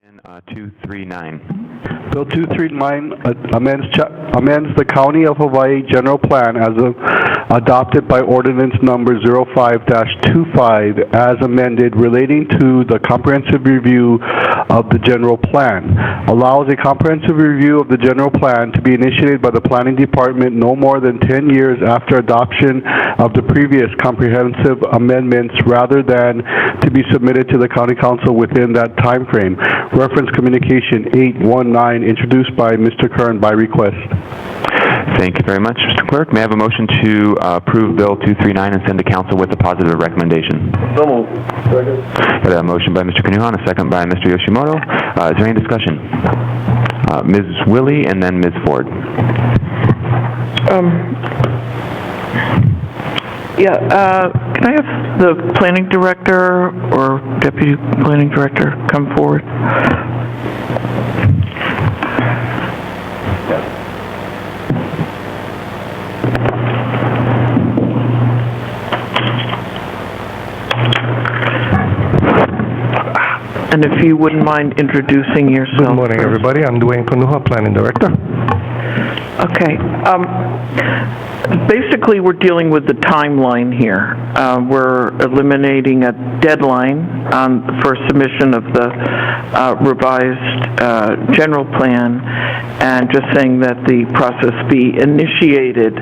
239. Bill 239 amends the County of Hawaii General Plan as adopted by Ordinance Number 05-25 as amended relating to the comprehensive review of the General Plan. Allows a comprehensive review of the General Plan to be initiated by the Planning Department no more than 10 years after adoption of the previous comprehensive amendments rather than to be submitted to the County Council within that time frame. Reference Communication 819, introduced by Mr. Kern by request. Thank you very much, Mr. Clerk. May I have a motion to approve Bill 239 and send to Council with a positive recommendation? So moved. Second. Got a motion by Mr. Kanuhan, a second by Mr. Yoshimoto. Is there any discussion? Ms. Willie and then Ms. Ford. Can I have the planning director or deputy planning director come forward? And if you wouldn't mind introducing yourself. Good morning, everybody. I'm Dwayne Kanuha, Planning Director. Okay. Basically, we're dealing with the timeline here. We're eliminating a deadline for submission of the revised general plan and just saying that the process be initiated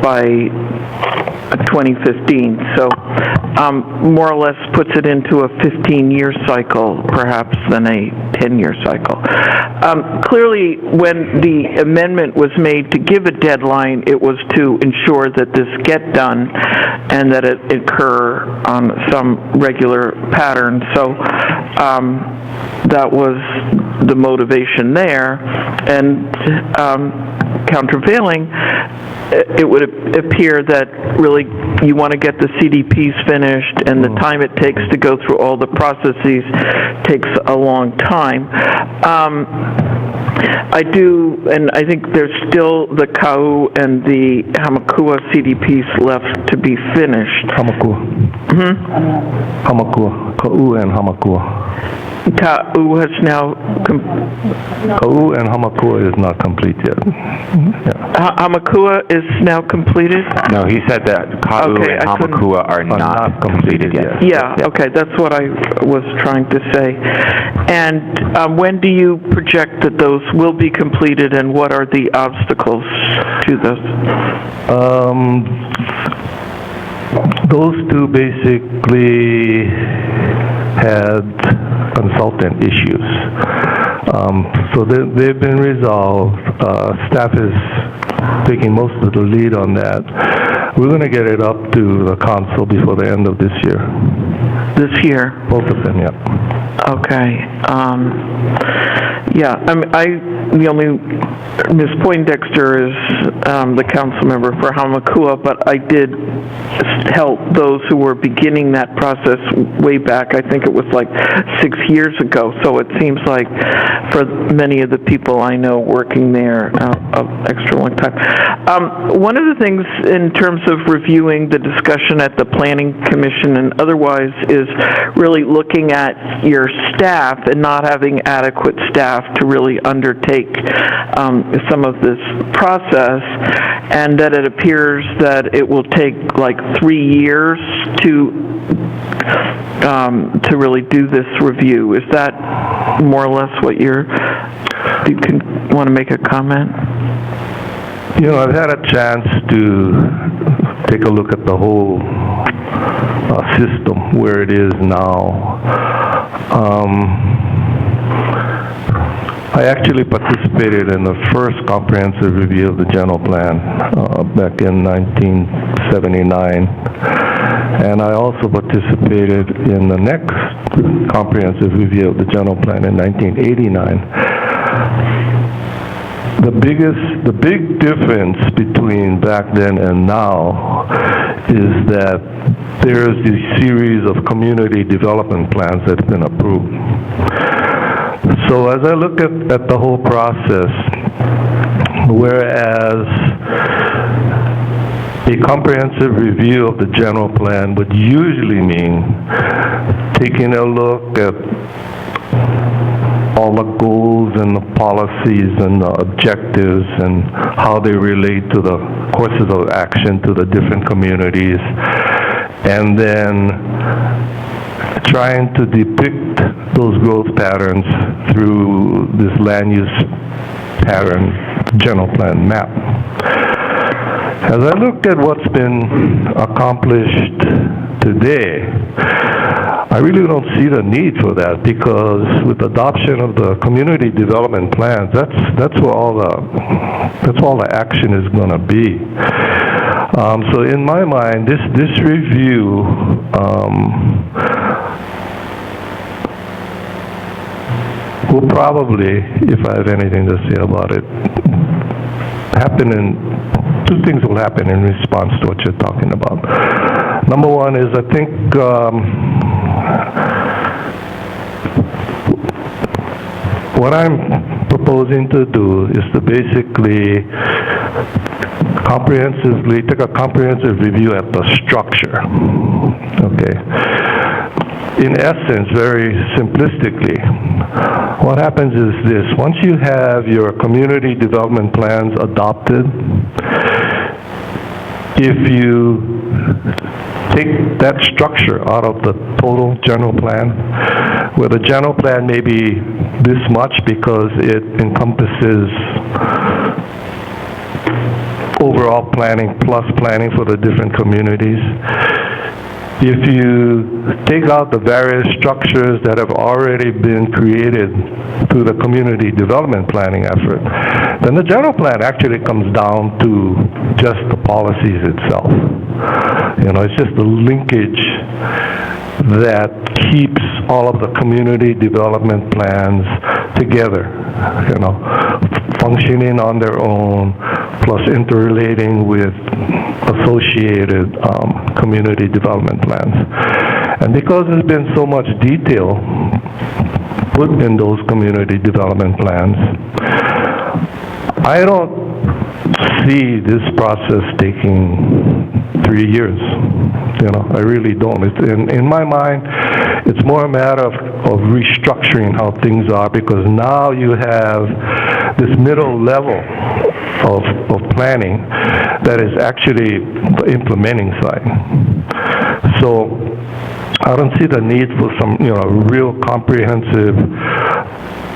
by 2015. So more or less puts it into a 15-year cycle, perhaps, than a 10-year cycle. Clearly, when the amendment was made to give a deadline, it was to ensure that this get done and that it occur on some regular pattern. So that was the motivation there. And countervailing, it would appear that really you want to get the CDPs finished, and the time it takes to go through all the processes takes a long time. I think there's still the Kau and the Hamakua CDPs left to be finished. Hamakua. Hamakua. Kau and Hamakua. Kau has now... Kau and Hamakua is not complete yet. Yeah. Hamakua is now completed? No, he said that Kau and Hamakua are not completed yet. Yeah, okay, that's what I was trying to say. And when do you project that those will be completed, and what are the obstacles to this? Those two basically had consultant issues. So they've been resolved. Staff is taking most of the lead on that. We're going to get it up to the council before the end of this year. This year? Both of them, yeah. Okay. Ms. Poindexter is the council member for Hamakua, but I did help those who were beginning that process way back. I think it was like 6 years ago, so it seems like for many of the people I know working there an extra long time. One of the things in terms of reviewing the discussion at the Planning Commission and otherwise is really looking at your staff and not having adequate staff to really undertake some of this process, and that it appears that it will take like 3 years to really do this review. Is that more or less what you want to make a comment? You know, I've had a chance to take a look at the whole system where it is now. I actually participated in the first comprehensive review of the general plan back in 1979, and I also participated in the next comprehensive review of the general plan in 1989. The big difference between back then and now is that there's a series of community development plans that have been approved. So as I look at the whole process, whereas a comprehensive review of the general plan would usually mean taking a look at all the goals and the policies and the objectives and how they relate to the courses of action to the different communities, and then trying to depict those growth patterns through this land use pattern general plan map. As I look at what's been accomplished today, I really don't see the need for that, because with adoption of the community development plans, that's where all the action is going to be. So in my mind, this review will probably, if I have anything to say about it, two things will happen in response to what you're talking about. Number one is, I think what I'm proposing to do is to basically take a comprehensive review at the structure. Okay. In essence, very simplistically, what happens is this: once you have your community development plans adopted, if you take that structure out of the total general plan, where the general plan may be this much because it encompasses overall planning plus planning for the different communities. If you take out the various structures that have already been created through the community development planning effort, then the general plan actually comes down to just the policies itself. It's just the linkage that keeps all of the community development plans together, functioning on their own, plus interrelating with associated community development plans. And because there's been so much detail put in those community development plans, I don't see this process taking 3 years. I really don't. In my mind, it's more a matter of restructuring how things are, because now you have this middle level of planning that is actually the implementing side. So I don't see the need for some, real comprehensive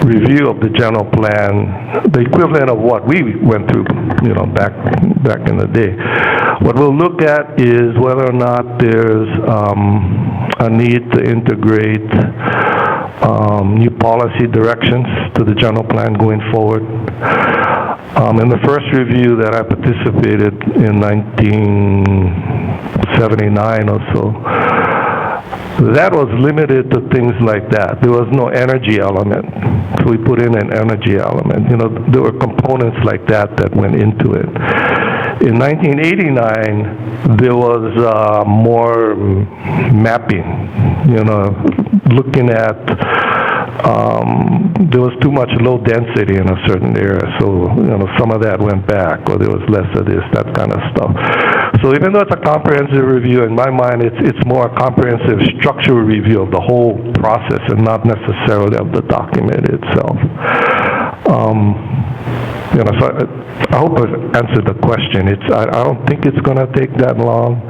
review of the general plan, the equivalent of what we went through, back in the day. What we'll look at is whether or not there's a need to integrate new policy directions to the general plan going forward. In the first review that I participated in 1979 or so, that was limited to things like that. There was no energy element, so we put in an energy element. There were components like that went into it. In 1989, there was more mapping, looking at, there was too much low density in a certain area, so some of that went back, or there was less of this, that kind of stuff. So even though it's a comprehensive review, in my mind, it's more a comprehensive structural review of the whole process and not necessarily of the document itself. So I hope I've answered the question. I don't think it's going to take that long,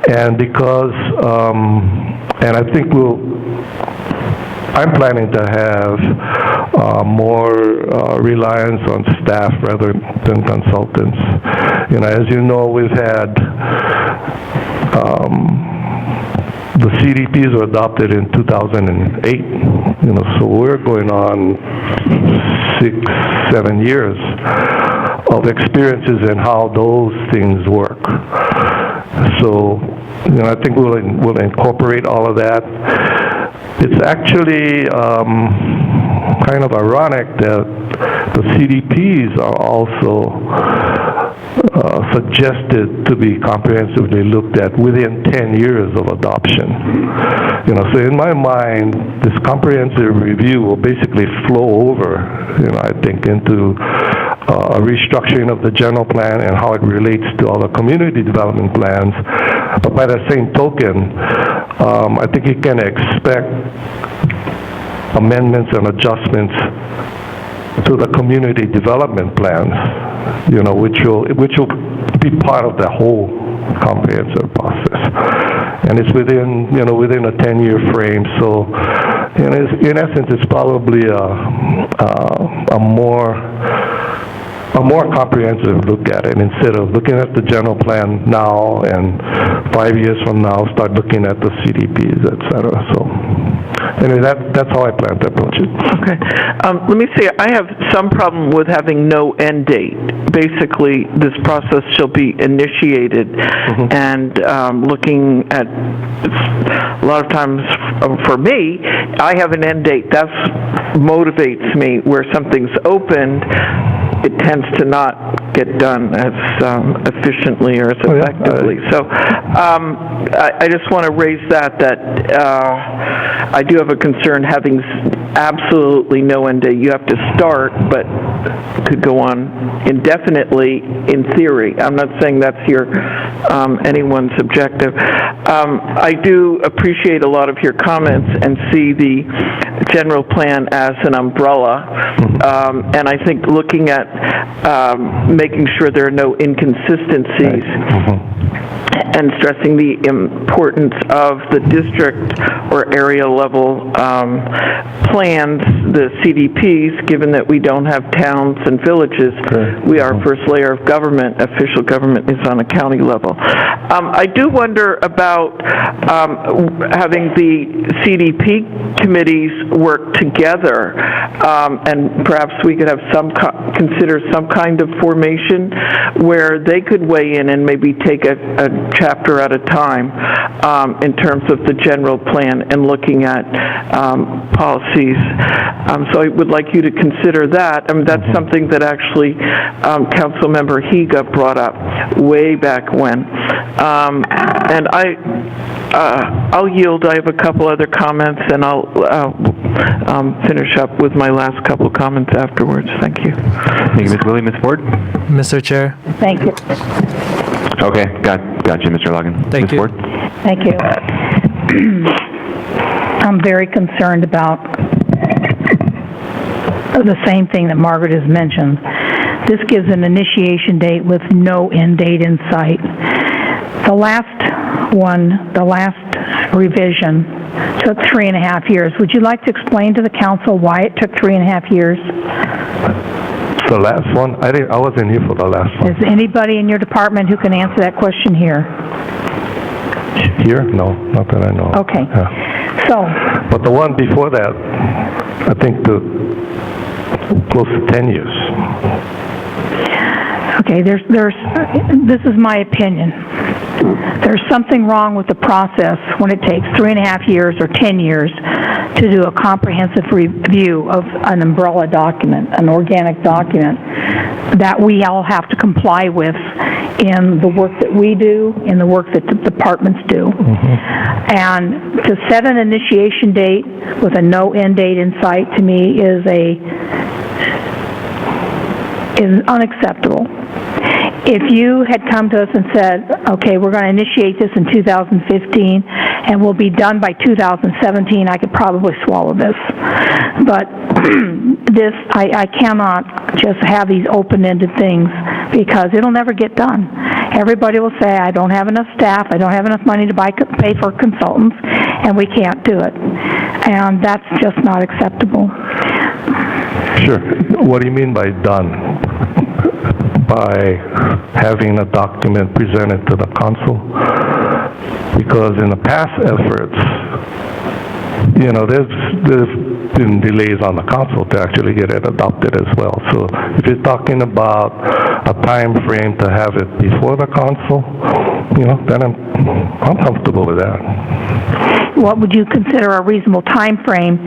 and because, and I think I'm planning to have more reliance on staff rather than consultants. As you know, we've had the CDPs were adopted in 2008. So we're going on 6-7 years of experiences in how those things work. So I think we'll incorporate all of that. It's actually kind of ironic that the CDPs are also suggested to be comprehensively looked at within 10 years of adoption. So in my mind, this comprehensive review will basically flow over, I think, into a restructuring of the general plan and how it relates to all the community development plans. But by the same token, I think you can expect amendments and adjustments to the community development plans, which will be part of the whole comprehensive process. And it's within a 10-year frame, so in essence, it's probably a more comprehensive look at it, instead of looking at the general plan now and 5 years from now start looking at the CDPs, et cetera. So anyway, that's how I plan to approach it. Okay. Let me say, I have some problem with having no end date. Basically, this process shall be initiated, and looking at, a lot of times for me, I have an end date. That motivates me. Where something's opened, it tends to not get done as efficiently or as effectively. So I just want to raise that I do have a concern having absolutely no end date. You have to start, but could go on indefinitely in theory. I'm not saying that's anyone's objective. I do appreciate a lot of your comments and see the general plan as an umbrella, and I think looking at making sure there are no inconsistencies and stressing the importance of the district or area level plans, the CDPs, given that we don't have towns and villages. We are first layer of government. Official government is on a county level. I do wonder about having the CDP committees work together, and perhaps we could have consider some kind of formation where they could weigh in and maybe take a chapter at a time in terms of the general plan and looking at policies. So I would like you to consider that. I mean, that's something that actually Councilmember Higa brought up way back when. And I'll yield. I have a couple other comments, and I'll finish up with my last couple of comments afterwards. Thank you. Thank you, Ms. Willie. Ms. Ford? Mr. Chair. Thank you. Okay, got you, Mr. Logan. Thank Ms. you. Ford? Thank you. I'm very concerned about the same thing that Margaret has mentioned. This gives an initiation date with no end date in sight. The last revision took 3.5 years. Would you like to explain to the council why it took 3.5 years? The last one? I wasn't here for the last one. Is anybody in your department who can answer that question here? Here? No, not that I know. Okay. Yeah. So. But the one before that, I think close to 10 years. Okay, this is my opinion. There's something wrong with the process when it takes 3.5 years or 10 years to do a comprehensive review of an umbrella document, an organic document that we all have to comply with in the work that we do, in the work that the departments do. And to set an initiation date with a no end date in sight, to me, is unacceptable. If you had come to us and said, okay, we're going to initiate this in 2015 and we'll be done by 2017, I could probably swallow this. But I cannot just have these open-ended things because it'll never get done. Everybody will say, I don't have enough staff, I don't have enough money to pay for consultants, and we can't do it. And that's just not acceptable. Sure. What do you mean by done? By having a document presented to the council? Because in the past efforts, there's been delays on the council to actually get it adopted as well. So if you're talking about a time frame to have it before the council, then I'm comfortable with that. What would you consider a reasonable time frame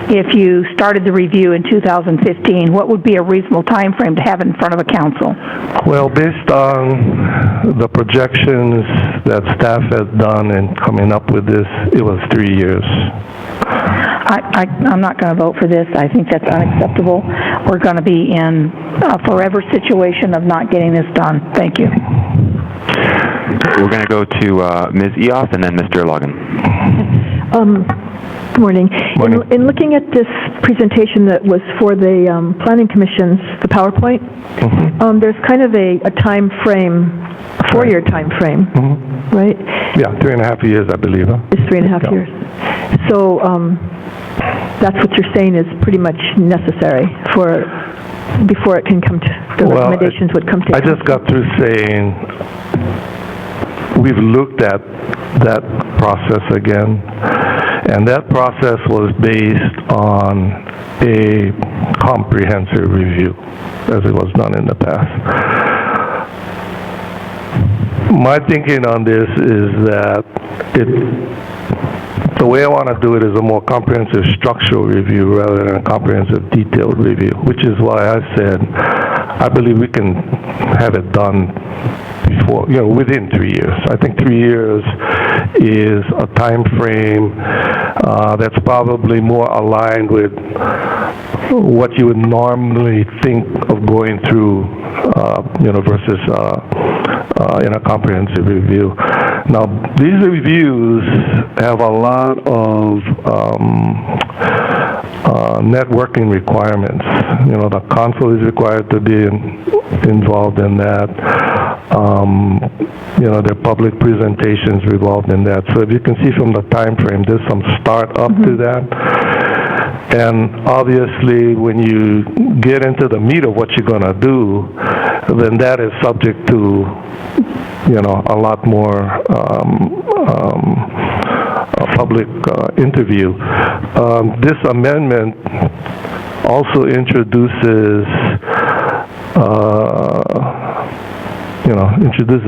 if you started the review in 2015? What would be a reasonable time frame to have it in front of a council? Well, based on the projections that staff has done in coming up with this, it was 3 years. I'm not going to vote for this. I think that's unacceptable. We're going to be in a forever situation of not getting this done. Thank you. We're going to go to Ms. Eoff and then Mr. Logan. Good morning. Morning. In looking at this presentation that was for the Planning Commission's, the PowerPoint, there's kind of a time frame, a 4-year time frame, right? Yeah, 3.5 years, I believe. Huh? It's 3.5 years. So that's what you're saying is pretty much necessary for before it can come to the recommendations would come to. I just got through saying we've looked at that process again, and that process was based on a comprehensive review, as it was done in the past. My thinking on this is that the way I want to do it is a more comprehensive structural review rather than a comprehensive detailed review, which is why I said I believe we can have it done before, within 3 years. I think 3 years is a time frame that's probably more aligned with what you would normally think of going through, versus in a comprehensive review. Now, these reviews have a lot of networking requirements. The council is required to be involved in that. There are public presentations involved in that. So if you can see from the time frame, there's some start up to that. And obviously, when you get into the meat of what you're going to do, then that is subject to, a lot more public interview. This amendment also introduces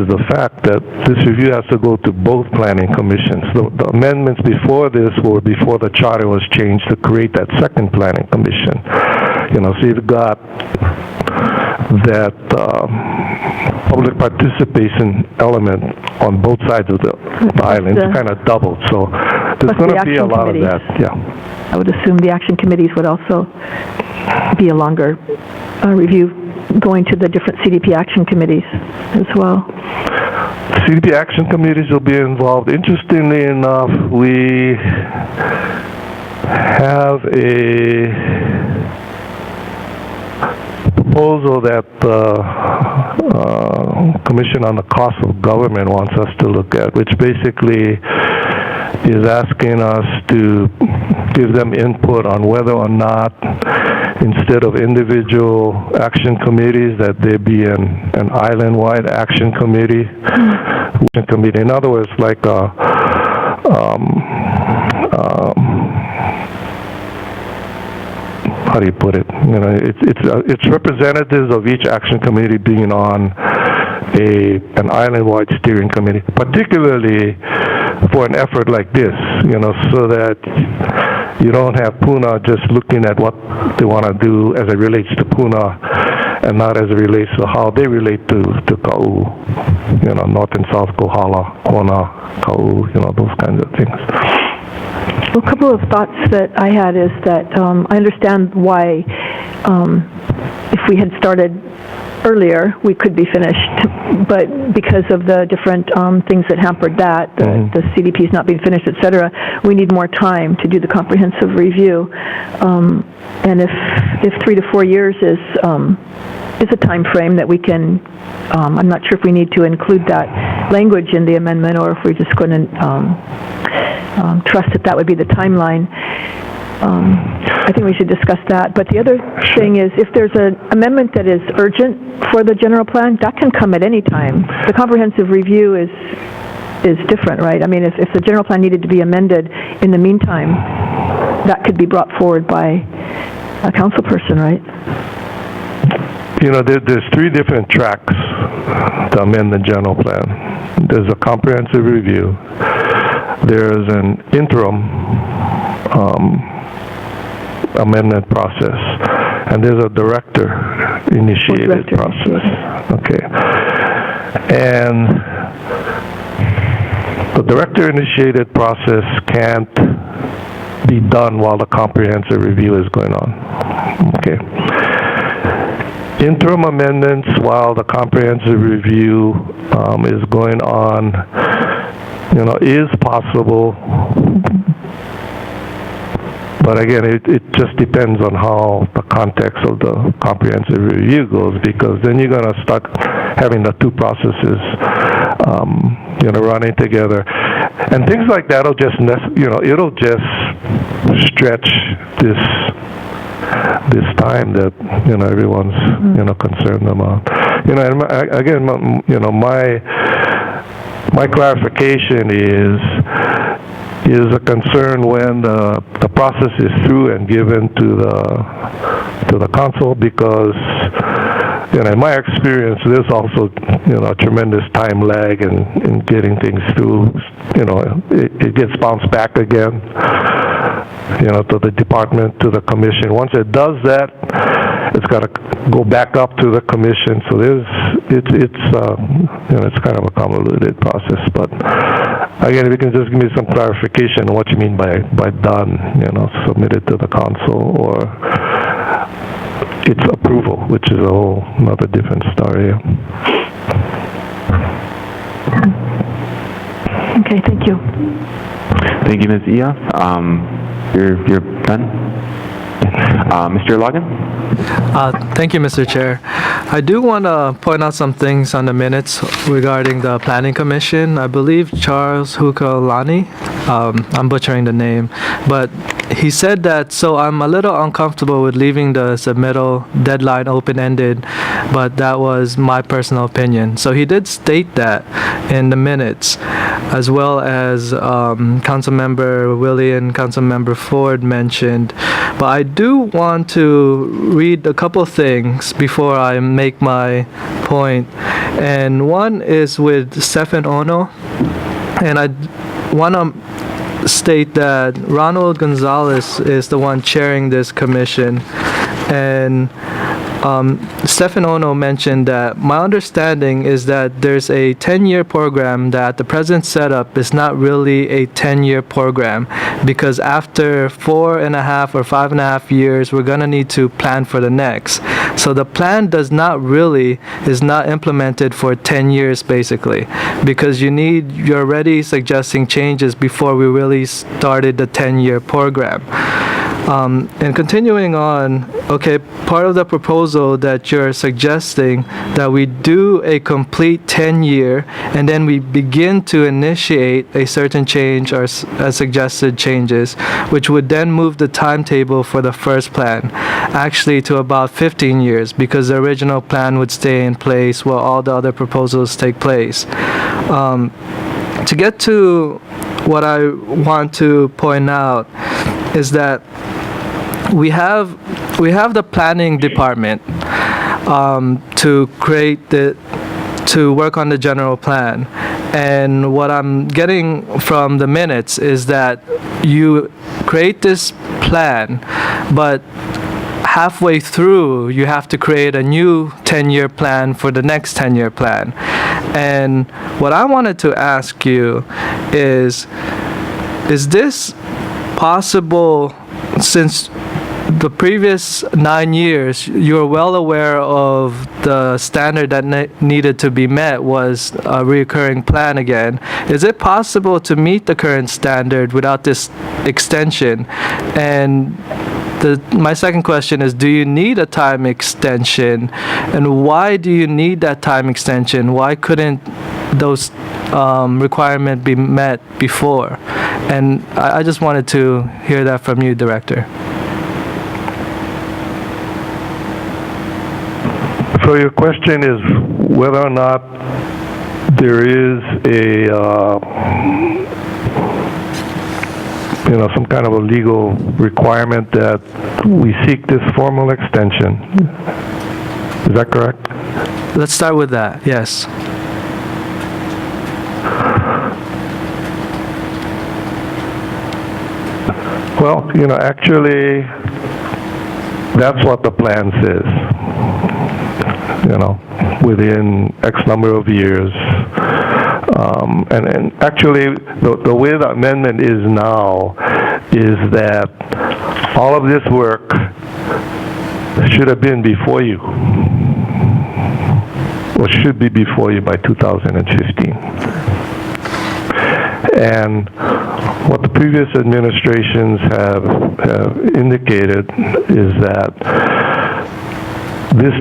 the fact that this review has to go to both planning commissions. The amendments before this were before the charter was changed to create that second planning commission. So you've got that public participation element on both sides of the island. It's kind of doubled. So there's going to be a lot of that. Yeah. I would assume the action committees would also be a longer review going to the different CDP action committees as well. CDP action committees will be involved. Interestingly enough, we have a proposal that the Commission on the Cost of Government wants us to look at, which basically is asking us to give them input on whether or not, instead of individual action committees, that there be an island-wide action committee. In other words, like how do you put it? It's representatives of each action committee being on an island-wide steering committee, particularly for an effort like this, so that you don't have Puna just looking at what they want to do as it relates to Puna and not as it relates to how they relate to Ka'u, North and South Kohala, Kona, Ka'u, those kinds of things. Well, a couple of thoughts that I had is that I understand why if we had started earlier, we could be finished, but because of the different things that hampered that, the CDPs not being finished, et cetera, we need more time to do the comprehensive review. And if 3 to 4 years is a time frame that we can, I'm not sure if we need to include that language in the amendment or if we're just going to trust that would be the timeline. I think we should discuss that. But the other thing is, if there's an amendment that is urgent for the general plan, that can come at any time. The comprehensive review is different, right? I mean, if the general plan needed to be amended in the meantime, that could be brought forward by a council person, right? There's 3 different tracks to amend the general plan. There's a comprehensive review. There's an interim amendment process, and there's a director-initiated process. Okay. And the director-initiated process can't be done while the comprehensive review is going on. Okay. Interim amendments while the comprehensive review is going on, is possible But again, it just depends on how the context of the comprehensive review goes, because then you're going to start having the two processes, running together, and things like that will just, it'll just stretch this time that everyone's concerned about. And again, my clarification is a concern when the process is through and given to the council, because in my experience, there's also a tremendous time lag in getting things through. It gets bounced back again, to the department, to the commission. Once it does that, it's got to go back up to the commission. So it's kind of a convoluted process. But again, if you can just give me some clarification on what you mean by done, submitted to the council, or its approval, which is a whole another different story. Okay, thank you. Thank you, Ms. Ia. You're done? Mr. Logan? Thank you, Mr. Chair. I do want to point out some things on the minutes regarding the Planning Commission. I believe Charles Hukalani, I'm butchering the name, but he said that, so I'm a little uncomfortable with leaving the submittal deadline open-ended, but that was my personal opinion. So he did state that in the minutes, as well as Councilmember Willie and Councilmember Ford mentioned. But I do want to read a couple things before I make my point. And one is with Stephen Ono, and I want to state that Ronald Gonzalez is the one chairing this commission, and Stephen Ono mentioned that my understanding is that there's a 10-year program that the present setup is not really a 10-year program, because after 4.5 or 5.5 years, we're going to need to plan for the next. So the plan is not implemented for 10 years basically, because you're already suggesting changes before we really started the 10-year program. And continuing on, okay, part of the proposal that you're suggesting that we do a complete 10-year and then we begin to initiate a certain change or suggested changes, which would then move the timetable for the first plan actually to about 15 years, because the original plan would stay in place while all the other proposals take place. To get to what I want to point out is that we have the planning department to work on the general plan, and what I'm getting from the minutes is that you create this plan, but halfway through you have to create a new 10-year plan for the next 10-year plan. And what I wanted to ask you is this possible, since the previous 9 years, you're well aware of the standard that needed to be met was a recurring plan again. Is it possible to meet the current standard without this extension? And my second question is, do you need a time extension? And why do you need that time extension? Why couldn't those requirements be met before? And I just wanted to hear that from you, Director. So your question is whether or not there is some kind of a legal requirement that we seek this formal extension. Is that correct? Let's start with that, yes. Well, actually, that's what the plan says. Within X number of years. And actually, the way the amendment is now is that all of this work should have been before you, or should be before you by 2015. And what the previous administrations have indicated is that this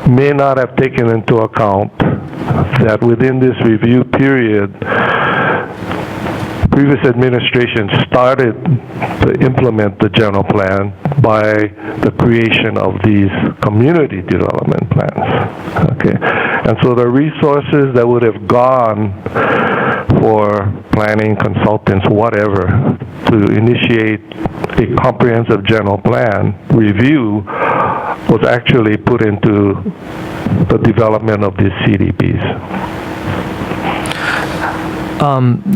may not have taken into account that within this review period, previous administration started to implement the general plan by the creation of these community development plans. Okay, and so the resources that would have gone for planning, consultants, whatever, to initiate a comprehensive general plan review was actually put into the development of these CDPs.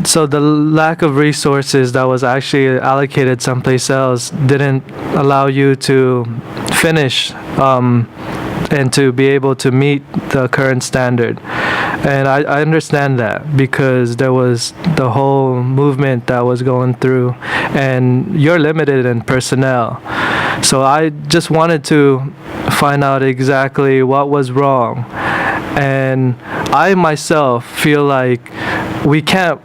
So the lack of resources that was actually allocated someplace else didn't allow you to finish and to be able to meet the current standard. And I understand that because there was the whole movement that was going through, and you're limited in personnel. So I just wanted to find out exactly what was wrong. And I myself feel like we can't,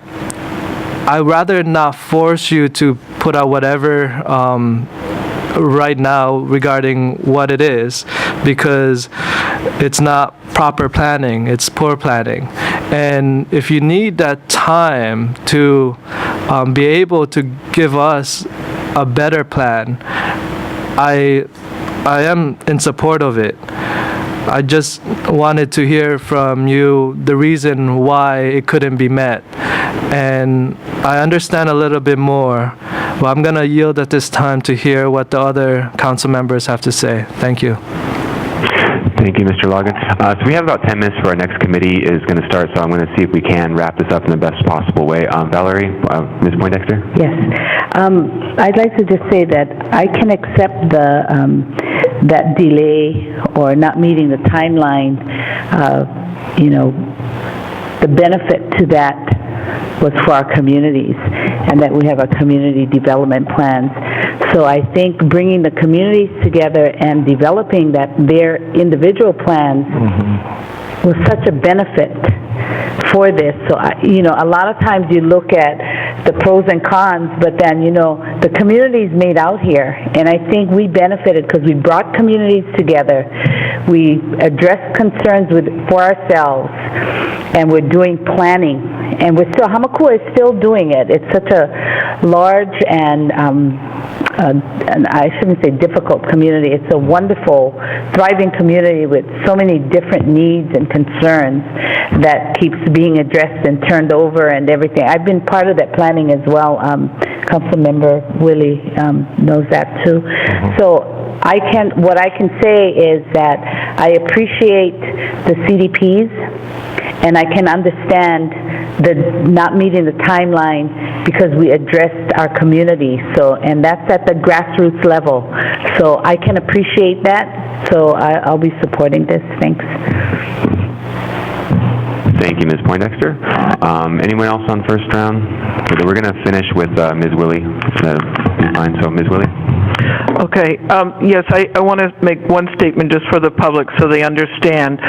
I'd rather not force you to put out whatever right now regarding what it is, because it's not proper planning, it's poor planning. And if you need that time to be able to give us a better plan, I am in support of it. I just wanted to hear from you the reason why it couldn't be met. And I understand a little bit more, but I'm going to yield at this time to hear what the other council members have to say. Thank you. Thank you, Mr. Logan. So we have about 10 minutes for our next committee is going to start, so I'm going to see if we can wrap this up in the best possible way. Valerie, Ms. Poindexter? Yes. I'd like to just say that I can accept that delay or not meeting the timeline. The benefit to that was for our communities, and that we have our community development plans. So I think bringing the communities together and developing their individual plans was such a benefit for this. So, a lot of times you look at the pros and cons, but then, the communities made out here. And I think we benefited because we brought communities together. We addressed concerns for ourselves, and we're doing planning. And Hamakua is still doing it. It's such a large and I shouldn't say difficult community. It's a wonderful, thriving community with so many different needs and concerns that keeps being addressed and turned over and everything. I've been part of that planning as well. Councilmember Willie knows that too. So what I can say is that I appreciate the CDPs, and I can understand the not meeting the timeline because we addressed our community. So, and that's at the grassroots level. So I can appreciate that. So I'll be supporting this. Thanks. Thank you, Ms. Poindexter. Anyone else on first round? Okay, we're going to finish with Ms. Willie. Fine. So, Ms. Willie. Okay. Yes, I want to make one statement just for the public so they understand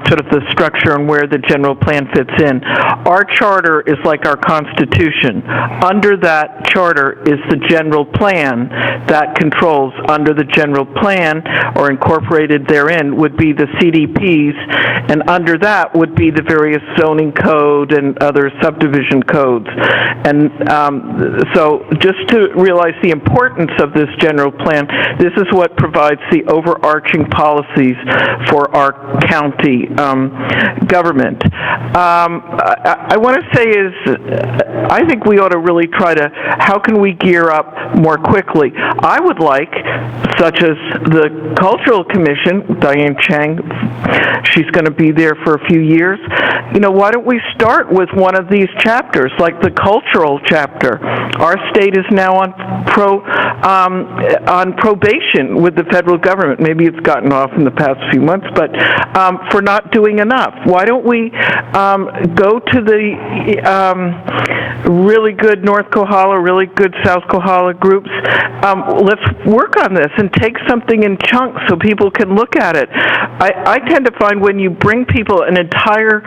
sort of the structure and where the general plan fits in. Our charter is like our Constitution. Under that charter is the general plan that controls. Under the general plan, or incorporated therein, would be the CDPs, and under that would be the various zoning code and other subdivision codes. And so just to realize the importance of this general plan, this is what provides the overarching policies for our county government. I want to say is, I think we ought to really try to, how can we gear up more quickly? I would like, such as the Cultural Commission, Diane Chang, she's going to be there for a few years. Why don't we start with one of these chapters, like the cultural chapter? Our state is now on on probation with the federal government. Maybe it's gotten off in the past few months, but for not doing enough. Why don't we go to the really good North Kohala, really good South Kohala groups? Let's work on this and take something in chunks so people can look at it. I tend to find when you bring people an entire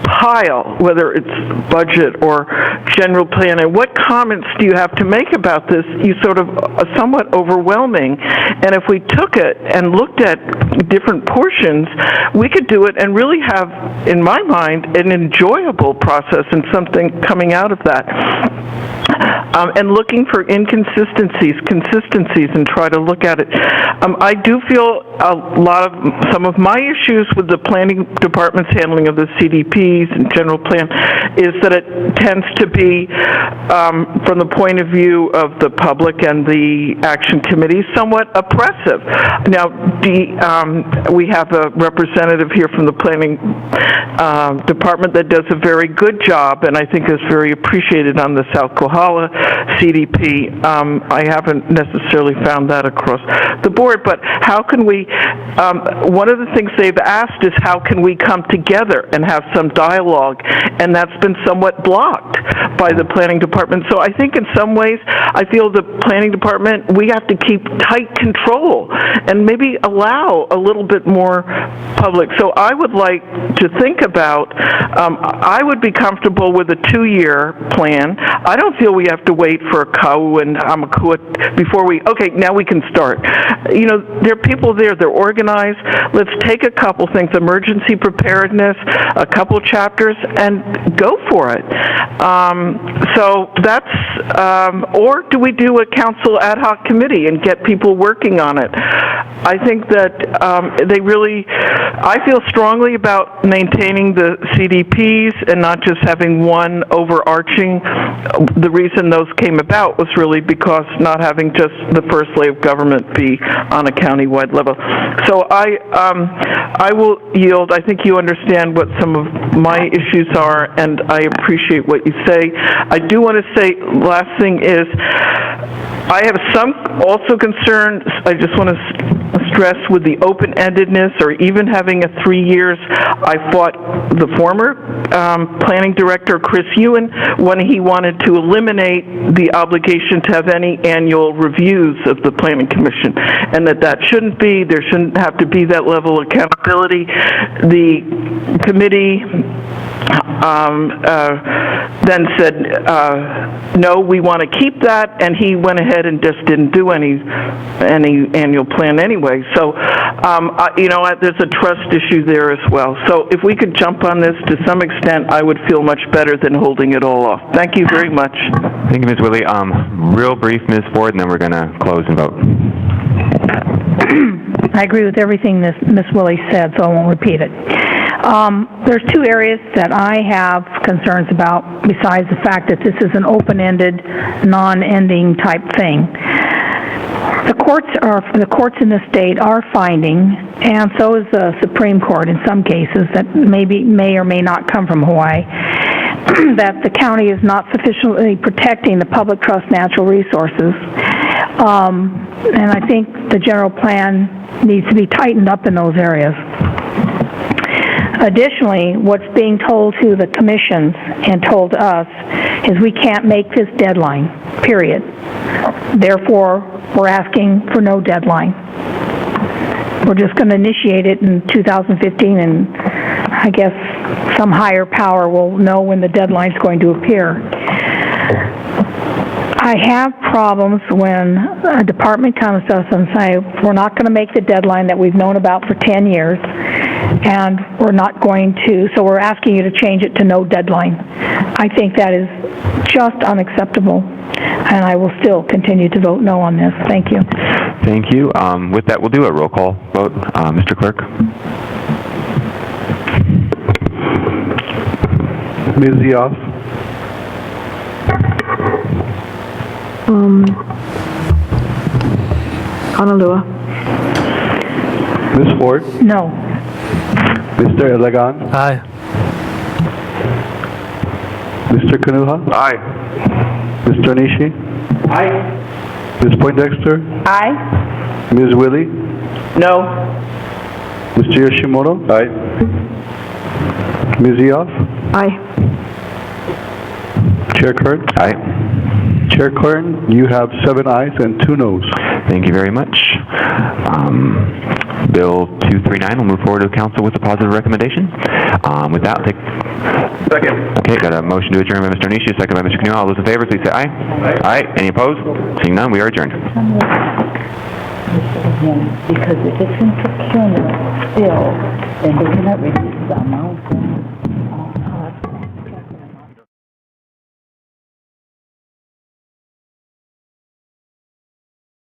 pile, whether it's budget or general plan, and what comments do you have to make about this, you sort of somewhat overwhelming. And if we took it and looked at different portions, we could do it and really have, in my mind, an enjoyable process and something coming out of that. And looking for consistencies, and try to look at it. I do feel some of my issues with the planning department's handling of the CDPs and general plan is that it tends to be, from the point of view of the public and the action committee, somewhat oppressive. Now, we have a representative here from the planning department that does a very good job, and I think is very appreciated on the South Kohala CDP. I haven't necessarily found that across the board, but how can we, one of the things they've asked is how can we come together and have some dialogue, and that's been somewhat blocked by the planning department. So I think in some ways, I feel the planning department, we have to keep tight control and maybe allow a little bit more public. So I would like to think about, I would be comfortable with a 2-year plan. I don't feel we have to wait for Kau and Hamakua before okay, now we can start. You know, there are people there, they're organized. Let's take a couple things, emergency preparedness, a couple chapters, and go for it. So that's, or do we do a council ad hoc committee and get people working on it? I think that I feel strongly about maintaining the CDPs and not just having one overarching. The reason those came about was really because not having just the first layer of government be on a county-wide level. So I will yield. I think you understand what some of my issues are, and I appreciate what you say. I do want to say, last thing is, I have some also concerns. I just want to stress with the open-endedness, or even having a 3 years. I fought the former planning director, Chris Ewan, when he wanted to eliminate the obligation to have any annual reviews of the planning commission, and that shouldn't be. There shouldn't have to be that level of accountability. The committee then said, no, we want to keep that, and he went ahead and just didn't do any annual plan anyway. So, you know, there's a trust issue there as well. So if we could jump on this to some extent, I would feel much better than holding it all off. Thank you very much. Thank you, Ms. Willie. Real brief, Ms. Ford, and then we're going to close and vote. I agree with everything Ms. Willie said, so I won't repeat it. There's 2 areas that I have concerns about, besides the fact that this is an open-ended, non-ending type thing. The courts in the state are finding, and so is the Supreme Court in some cases, that may or may not come from Hawaii, that the county is not sufficiently protecting the public trust natural resources. And I think the general plan needs to be tightened up in those areas. Additionally, what's being told to the commissions and told to us is we can't make this deadline, period. Therefore, we're asking for no deadline. We're just going to initiate it in 2015, and I guess some higher power will know when the deadline's going to appear. I have problems when a department comes to us and says, we're not going to make the deadline that we've known about for 10 years, and we're not going to, so we're asking you to change it to no deadline. I think that is just unacceptable, and I will still continue to vote no on this. Thank you. Thank you. With that, we'll do a roll call vote. Mr. Clerk? Ms. Zioff? Honolua. Ms. Ford? No. Mr. Elegan? Aye. Mr. Kanuha? Aye. Mr. Nishi? Aye. Ms. Poindexter? Aye? Ms. Willie? No. Mr. Yoshimoto? Aye. Ms. Eoff? Aye. Chair Kern? Aye. Chair Kern, you have 7 ayes and 2 noes. Thank you very much. Bill 239 will move forward to council with a positive recommendation. With that, I'll take... Second. Okay, got a motion to adjourn by Mr. Onishi, second by Mr. Canoa. All those in favor, please say aye. Aye. Aye. Any opposed? Seeing none, we are adjourned. Because if it's in procurement still, then they cannot reduce the amount.